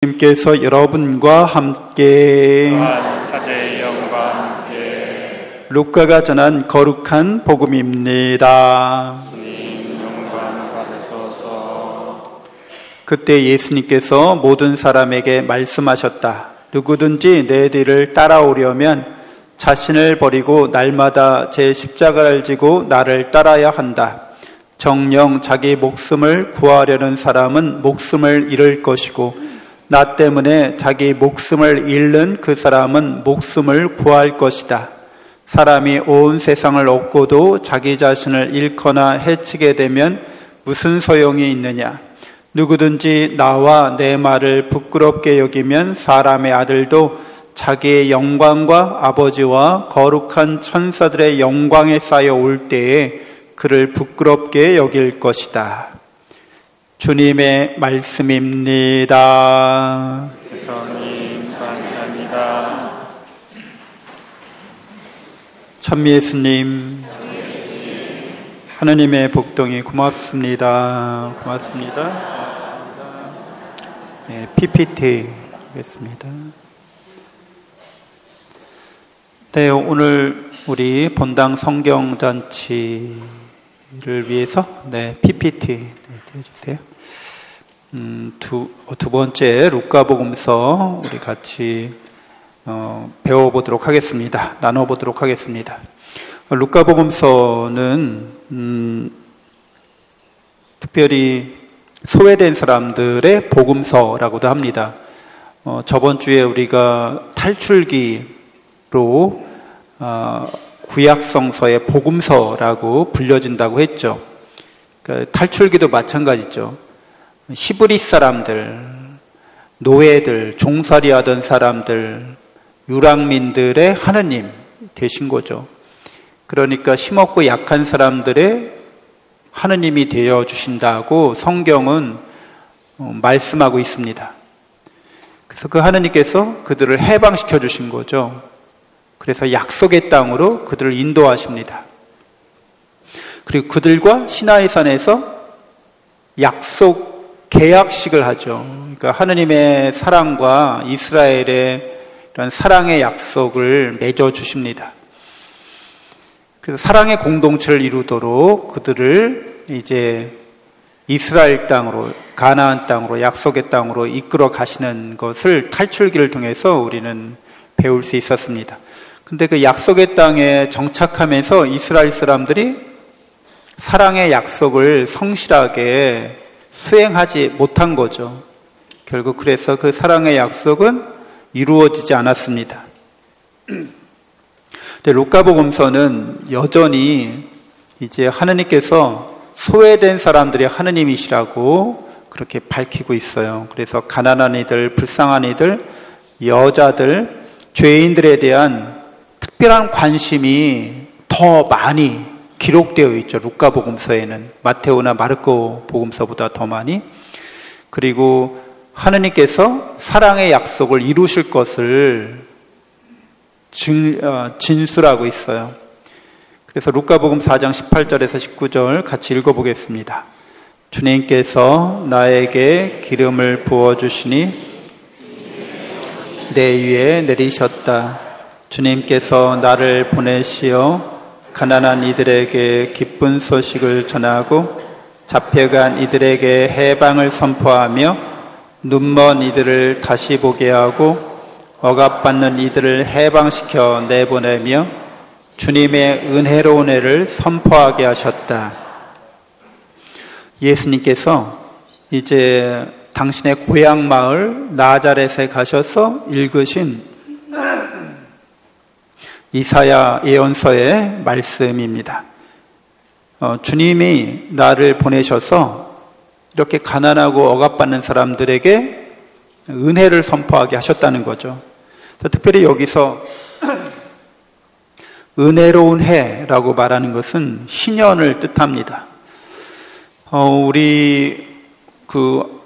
님께서 여러분과 함께 사제의 영과 함께 루카가 전한 거룩한 복음입니다. 주님 영광 받으소서. 그때 예수님께서 모든 사람에게 말씀하셨다. 누구든지 내 뒤를 따라오려면 자신을 버리고 날마다 제 십자가를 지고 나를 따라야 한다. 정녕 자기 목숨을 구하려는 사람은 목숨을 잃을 것이고 나 때문에 자기 목숨을 잃는 그 사람은 목숨을 구할 것이다. 사람이 온 세상을 얻고도 자기 자신을 잃거나 해치게 되면 무슨 소용이 있느냐. 누구든지 나와 내 말을 부끄럽게 여기면 사람의 아들도 자기의 영광과 아버지와 거룩한 천사들의 영광에 쌓여 올 때에 그를 부끄럽게 여길 것이다. 주님의 말씀입니다. 주님 감사합니다. 천미예수님, 하느님의 복동이 고맙습니다. 네, PPT 하겠습니다. 네, 오늘 우리 본당 성경잔치를 위해서 PPT 띄워주세요. 두 번째 루카복음서 우리 같이 배워보도록 하겠습니다. 나눠보도록 하겠습니다. 루카복음서는 특별히 소외된 사람들의 복음서라고도 합니다. 저번 주에 우리가 탈출기로 구약성서의 복음서라고 불려진다고 했죠. 그러니까 탈출기도 마찬가지죠. 히브리 사람들, 노예들, 종살이 하던 사람들, 유랑민들의 하느님 되신 거죠. 그러니까 힘없고 약한 사람들의 하느님이 되어주신다고 성경은 말씀하고 있습니다. 그래서 그 하느님께서 그들을 해방시켜 주신 거죠. 그래서 약속의 땅으로 그들을 인도하십니다. 그리고 그들과 시나이산에서 약속 계약식을 하죠. 그러니까 하느님의 사랑과 이스라엘의 이런 사랑의 약속을 맺어 주십니다. 그래서 사랑의 공동체를 이루도록 그들을 이제 이스라엘 땅으로, 가나안 땅으로, 약속의 땅으로 이끌어 가시는 것을 탈출기를 통해서 우리는 배울 수 있었습니다. 근데 그 약속의 땅에 정착하면서 이스라엘 사람들이 사랑의 약속을 성실하게 수행하지 못한 거죠. 결국 그래서 그 사랑의 약속은 이루어지지 않았습니다. 근데 루카복음서는 여전히 이제 하느님께서 소외된 사람들이 하느님이시라고 그렇게 밝히고 있어요. 그래서 가난한 이들, 불쌍한 이들, 여자들, 죄인들에 대한 특별한 관심이 더 많이 기록되어 있죠. 루카복음서에는 마테오나 마르코 복음서보다 더 많이. 그리고 하느님께서 사랑의 약속을 이루실 것을 진술하고 있어요. 그래서 루카복음 4장 18절에서 19절 같이 읽어보겠습니다. 주님께서 나에게 기름을 부어주시니 내 위에 내리셨다. 주님께서 나를 보내시어 가난한 이들에게 기쁜 소식을 전하고 잡혀간 이들에게 해방을 선포하며 눈먼 이들을 다시 보게 하고 억압받는 이들을 해방시켜 내보내며 주님의 은혜로운 애를 선포하게 하셨다. 예수님께서 이제 당신의 고향 마을 나자렛에 가셔서 읽으신 이사야 예언서의 말씀입니다. 주님이 나를 보내셔서 이렇게 가난하고 억압받는 사람들에게 은혜를 선포하게 하셨다는 거죠. 특별히 여기서 은혜로운 해라고 말하는 것은 희년을 뜻합니다. 우리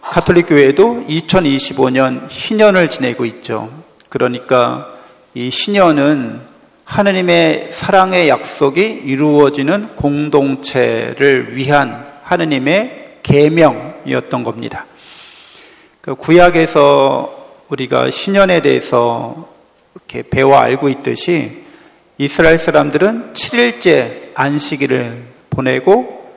가톨릭 교회도 2025년 희년을 지내고 있죠. 그러니까 이 희년은 하느님의 사랑의 약속이 이루어지는 공동체를 위한 하느님의 계명이었던 겁니다. 구약에서 우리가 신년에 대해서 이렇게 배워 알고 있듯이 이스라엘 사람들은 7일째 안식일을 보내고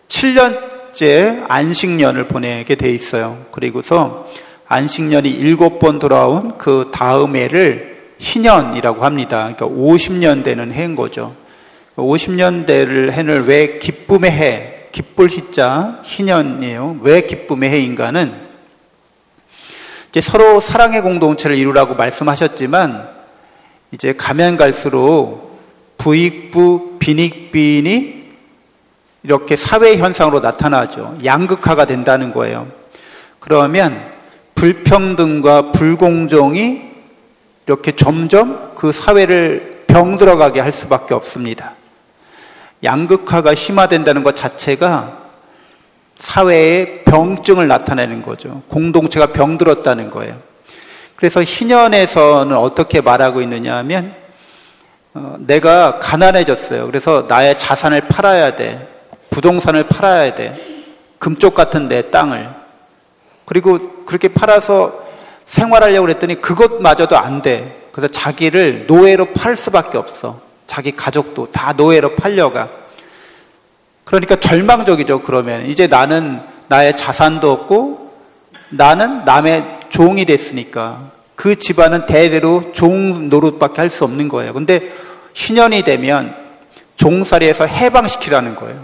7년째 안식년을 보내게 돼 있어요. 그리고서 안식년이 7번 돌아온 그 다음 해를 신년이라고 합니다. 그러니까 50년 되는 해인 거죠. 50년 되는 해를 왜 기쁨의 해, 기쁠 시자 신년이에요. 왜 기쁨의 해인가는 이제 서로 사랑의 공동체를 이루라고 말씀하셨지만 이제 가면 갈수록 부익부, 빈익빈이 이렇게 사회 현상으로 나타나죠. 양극화가 된다는 거예요. 그러면 불평등과 불공정이 이렇게 점점 그 사회를 병들어가게 할 수밖에 없습니다. 양극화가 심화된다는 것 자체가 사회에 병증을 나타내는 거죠. 공동체가 병들었다는 거예요. 그래서 신년에서는 어떻게 말하고 있느냐 하면 내가 가난해졌어요. 그래서 나의 자산을 팔아야 돼. 부동산을 팔아야 돼. 금쪽 같은 내 땅을. 그리고 그렇게 팔아서 생활하려고 그랬더니 그것마저도 안 돼. 그래서 자기를 노예로 팔 수밖에 없어. 자기 가족도 다 노예로 팔려가. 그러니까 절망적이죠. 그러면 이제 나는 나의 자산도 없고 나는 남의 종이 됐으니까 그 집안은 대대로 종 노릇밖에 할 수 없는 거예요. 근데 신년이 되면 종살이에서 해방시키라는 거예요.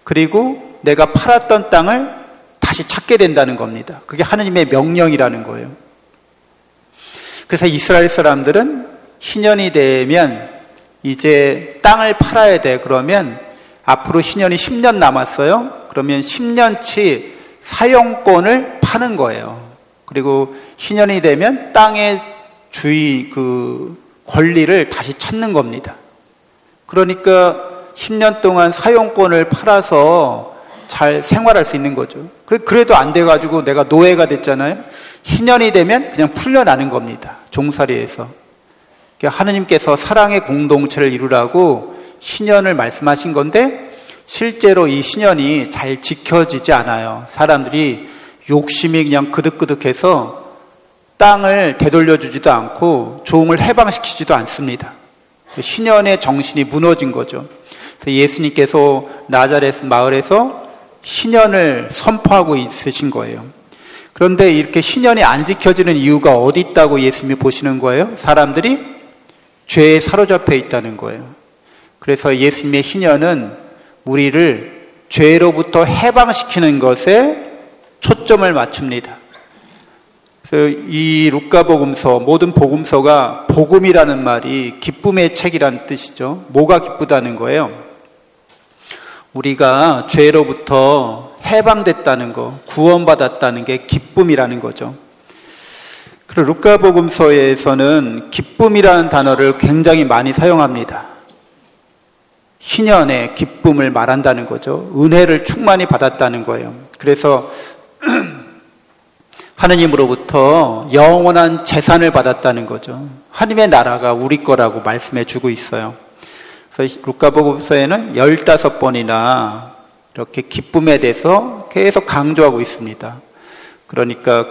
그리고 내가 팔았던 땅을 다시 찾게 된다는 겁니다. 그게 하느님의 명령이라는 거예요. 그래서 이스라엘 사람들은 신년이 되면 이제 땅을 팔아야 돼. 그러면 앞으로 신년이 10년 남았어요. 그러면 10년치 사용권을 파는 거예요. 그리고 신년이 되면 땅의 주의 그 권리를 다시 찾는 겁니다. 그러니까 10년 동안 사용권을 팔아서 잘 생활할 수 있는 거죠. 그래도 안 돼가지고 내가 노예가 됐잖아요. 신년이 되면 그냥 풀려나는 겁니다. 종살이에서. 하느님께서 사랑의 공동체를 이루라고 신년을 말씀하신 건데 실제로 이 신년이 잘 지켜지지 않아요. 사람들이 욕심이 그냥 그득그득해서 땅을 되돌려주지도 않고 종을 해방시키지도 않습니다. 신년의 정신이 무너진 거죠. 그래서 예수님께서 나자렛 마을에서 신년을 선포하고 있으신 거예요. 그런데 이렇게 신년이 안 지켜지는 이유가 어디 있다고 예수님이 보시는 거예요? 사람들이 죄에 사로잡혀 있다는 거예요. 그래서 예수님의 신년은 우리를 죄로부터 해방시키는 것에 초점을 맞춥니다. 그래서 이 루카복음서, 모든 복음서가 복음이라는 말이 기쁨의 책이라는 뜻이죠. 뭐가 기쁘다는 거예요? 우리가 죄로부터 해방됐다는 거, 구원받았다는 게 기쁨이라는 거죠. 그리고 루카복음서에서는 기쁨이라는 단어를 굉장히 많이 사용합니다. 신년의 기쁨을 말한다는 거죠. 은혜를 충만히 받았다는 거예요. 그래서 하느님으로부터 영원한 재산을 받았다는 거죠. 하느님의 나라가 우리 거라고 말씀해 주고 있어요. 그래서 루카복음서에는 15번이나 이렇게 기쁨에 대해서 계속 강조하고 있습니다. 그러니까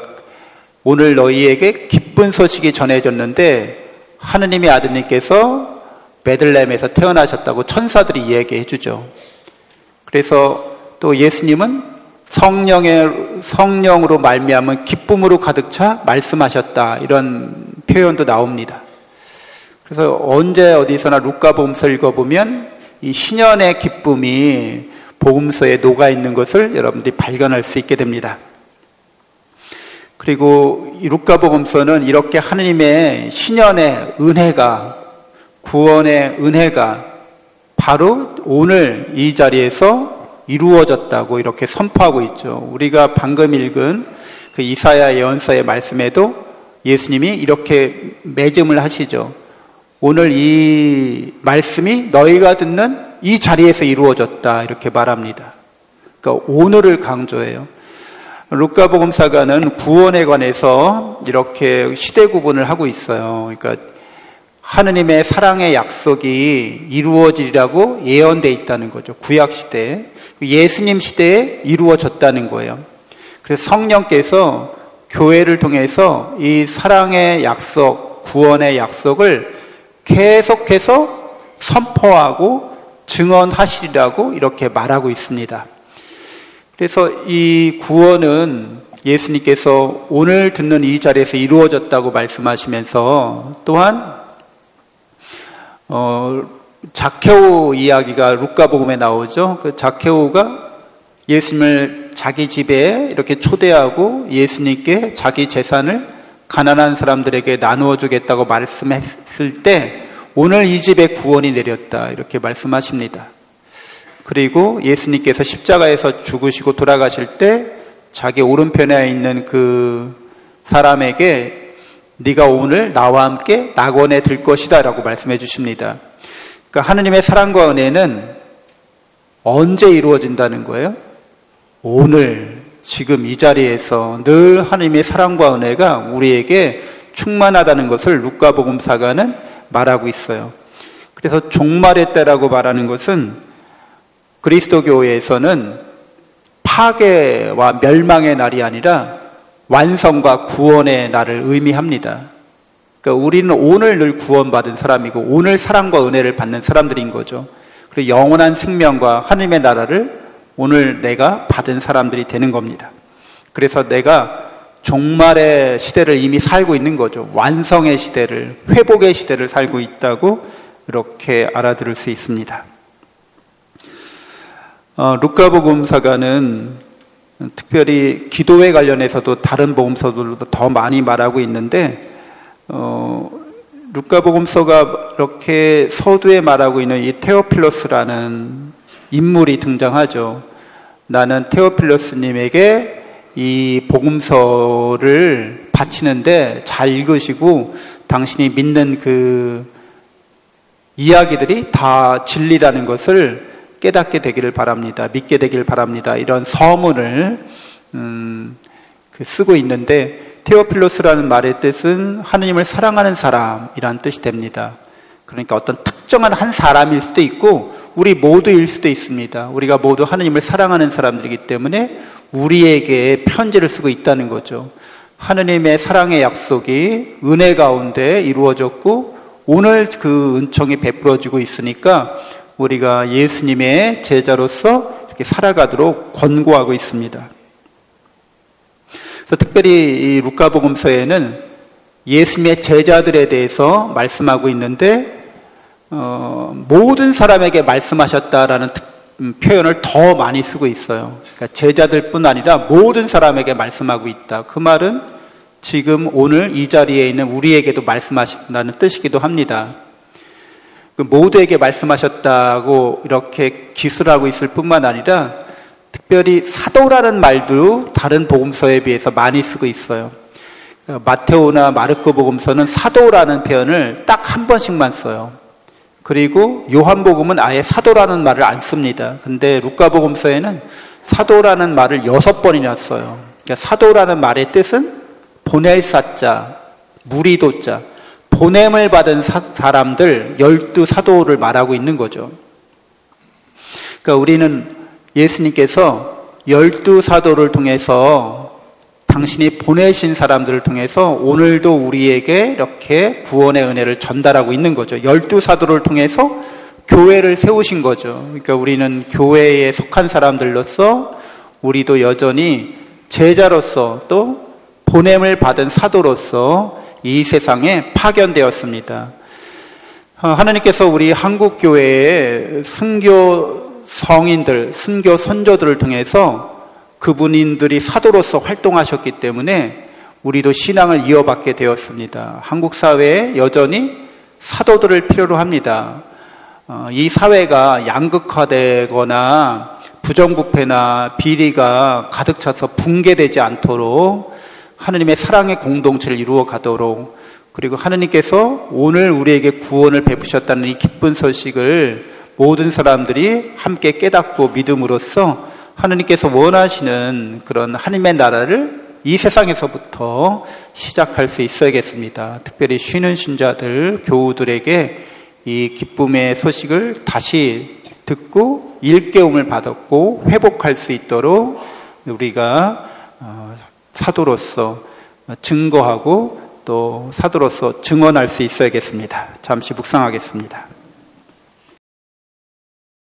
오늘 너희에게 기쁜 소식이 전해졌는데 하느님의 아드님께서 베들레헴에서 태어나셨다고 천사들이 얘기해 주죠. 그래서 또 예수님은 성령으로 말미암은 기쁨으로 가득 차 말씀하셨다. 이런 표현도 나옵니다. 그래서 언제 어디서나 루카복음서 읽어보면 이 신년의 기쁨이 복음서에 녹아 있는 것을 여러분들이 발견할 수 있게 됩니다. 그리고 이 루카복음서는 이렇게 하느님의 신년의 은혜가, 구원의 은혜가 바로 오늘 이 자리에서 이루어졌다고 이렇게 선포하고 있죠. 우리가 방금 읽은 그 이사야 예언서의 말씀에도 예수님이 이렇게 매증을 하시죠. 오늘 이 말씀이 너희가 듣는 이 자리에서 이루어졌다 이렇게 말합니다. 그러니까 오늘을 강조해요. 루카복음사가는 구원에 관해서 이렇게 시대 구분을 하고 있어요. 그러니까 하느님의 사랑의 약속이 이루어지리라고 예언되어 있다는 거죠. 구약 시대에. 예수님 시대에 이루어졌다는 거예요. 그래서 성령께서 교회를 통해서 이 사랑의 약속, 구원의 약속을 계속해서 선포하고 증언하시리라고 이렇게 말하고 있습니다. 그래서 이 구원은 예수님께서 오늘 듣는 이 자리에서 이루어졌다고 말씀하시면서 또한 자케오 이야기가 루카복음에 나오죠. 그 자케오가 예수님을 자기 집에 이렇게 초대하고 예수님께 자기 재산을 가난한 사람들에게 나누어 주겠다고 말씀했을 때 오늘 이 집에 구원이 내렸다 이렇게 말씀하십니다. 그리고 예수님께서 십자가에서 죽으시고 돌아가실 때 자기 오른편에 있는 그 사람에게 네가 오늘 나와 함께 낙원에 들 것이다 라고 말씀해 주십니다. 그러니까 하느님의 사랑과 은혜는 언제 이루어진다는 거예요? 오늘 지금 이 자리에서 늘 하느님의 사랑과 은혜가 우리에게 충만하다는 것을 루카복음사가는 말하고 있어요. 그래서 종말의 때라고 말하는 것은 그리스도교회에서는 파괴와 멸망의 날이 아니라 완성과 구원의 날을 의미합니다. 그러니까 우리는 오늘 늘 구원받은 사람이고 오늘 사랑과 은혜를 받는 사람들인 거죠. 그리고 영원한 생명과 하느님의 나라를 오늘 내가 받은 사람들이 되는 겁니다. 그래서 내가 종말의 시대를 이미 살고 있는 거죠. 완성의 시대를, 회복의 시대를 살고 있다고 이렇게 알아들을 수 있습니다. 루카복음사가는 특별히 기도에 관련해서도 다른 복음서들도 더 많이 말하고 있는데 루카복음서가 이렇게 서두에 말하고 있는 이 테오필로스라는 인물이 등장하죠. 나는 테오필로스님에게 이 복음서를 바치는데 잘 읽으시고 당신이 믿는 그 이야기들이 다 진리라는 것을 깨닫게 되기를 바랍니다. 믿게 되기를 바랍니다. 이런 서문을 쓰고 있는데 테오필로스라는 말의 뜻은 하느님을 사랑하는 사람이라는 뜻이 됩니다. 그러니까 어떤 특정한 한 사람일 수도 있고 우리 모두일 수도 있습니다. 우리가 모두 하느님을 사랑하는 사람들이기 때문에 우리에게 편지를 쓰고 있다는 거죠. 하느님의 사랑의 약속이 은혜 가운데 이루어졌고 오늘 그 은총이 베풀어지고 있으니까 우리가 예수님의 제자로서 이렇게 살아가도록 권고하고 있습니다. 그래서 특별히 이 루카복음서에는 예수님의 제자들에 대해서 말씀하고 있는데 모든 사람에게 말씀하셨다라는 표현을 더 많이 쓰고 있어요. 그러니까 제자들뿐 아니라 모든 사람에게 말씀하고 있다. 그 말은 지금 오늘 이 자리에 있는 우리에게도 말씀하신다는 뜻이기도 합니다. 모두에게 말씀하셨다고 이렇게 기술하고 있을 뿐만 아니라 특별히 사도라는 말도 다른 복음서에 비해서 많이 쓰고 있어요. 마테오나 마르코 복음서는 사도라는 표현을 딱 한 번씩만 써요. 그리고 요한복음은 아예 사도라는 말을 안 씁니다. 근데 루카복음서에는 사도라는 말을 6번이나 써요. 그러니까 사도라는 말의 뜻은 보낼 사자, 무리도자, 보냄을 받은 사람들 12사도를 말하고 있는 거죠. 그러니까 우리는 예수님께서 12사도를 통해서 당신이 보내신 사람들을 통해서 오늘도 우리에게 이렇게 구원의 은혜를 전달하고 있는 거죠. 12사도를 통해서 교회를 세우신 거죠. 그러니까 우리는 교회에 속한 사람들로서 우리도 여전히 제자로서 또 보냄을 받은 사도로서 이 세상에 파견되었습니다. 하나님께서 우리 한국교회의 순교 성인들, 순교 선조들을 통해서 그분들이 사도로서 활동하셨기 때문에 우리도 신앙을 이어받게 되었습니다. 한국 사회에 여전히 사도들을 필요로 합니다. 이 사회가 양극화되거나 부정부패나 비리가 가득 차서 붕괴되지 않도록 하느님의 사랑의 공동체를 이루어 가도록 그리고 하느님께서 오늘 우리에게 구원을 베푸셨다는 이 기쁜 소식을 모든 사람들이 함께 깨닫고 믿음으로써 하느님께서 원하시는 그런 하느님의 나라를 이 세상에서부터 시작할 수 있어야겠습니다. 특별히 쉬는 신자들, 교우들에게 이 기쁨의 소식을 다시 듣고 일깨움을 받았고 회복할 수 있도록 우리가 사도로서 증거하고 또 사도로서 증언할 수 있어야겠습니다. 잠시 묵상하겠습니다.